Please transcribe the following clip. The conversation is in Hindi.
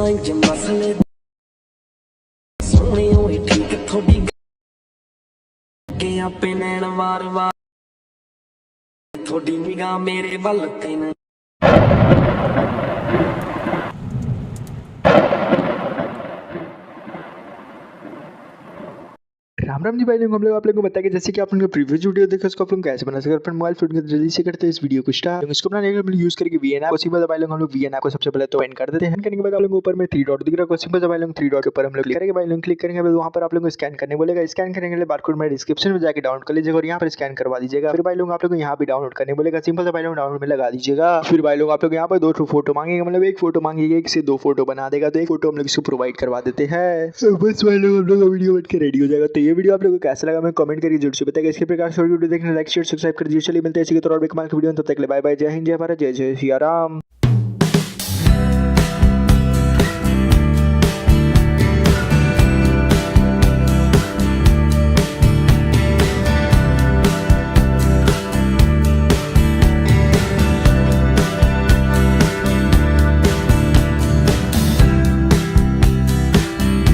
इंज मसले सोने होए ठीक थोड़ी के आपे नैन वार वार थोड़ी निगाह मेरे वल तेन राम राम जी भाई लोग, हम लोग आप लोगों को बताएंगे जैसे कि आप लोगों प्रीवियस वीडियो देखा उसको आप लोग कैसे बना सकते हैं। अपन मोबाइल फोन के जल्दी से करते हैं इस वीडियो को स्टार्ट। इसको बनाने के लिए हम लोग यूज करके वीएन ऐप को सिंपल भाई लोग हम लोग वीएन ऐप को सबसे पहले तो ओपन कर देते हैं। करने के बाद आप लोगों को ऊपर में 3 डॉट दिख रहा है, सिंपल भाई लोग 3 डॉट के ऊपर हम लोग क्लिक करेंगे। भाई लोग क्लिक करेंगे वहां पर आप लोगों को स्कैन करने बोलेगा। स्कैन करने के लिए बारकोड में डिस्क्रिप्शन में जाकर डाउनलोड कर लीजिएगा और यहाँ पर स्कैन करवा दीजिएगा। फिर भाई लोग आप लोग यहाँ पे डाउनलोड करने बोलेगा, सिंपल से भाई लोग डाउनलोड में लगा दीजिएगा। फिर भाई लोग आप लोग यहाँ पर 2 फोटो मांगेगा, मतलब एक फोटो मांगेगा, एक से 2 फोटो बना देगा, तो एक फोटो हम लोग इसको प्रोवाइड करवा देते हैं। बस भाई लोग हम लोग का वीडियो बन के रेडी हो जाएगा। तो ये वीडियो आप लोगों को कैसा लगा मैं कमेंट करके जरूर से बताइएगा। इसके प्रकार से वीडियो देखने लाइक शेयर सब्सक्राइब कर दीजिए। चलिए मिलते हैं इसी के तौर पर कमाल के वीडियो, तब तक के लिए बाय बाय, जय हिंद, जय भारत, जय जय सिया राम।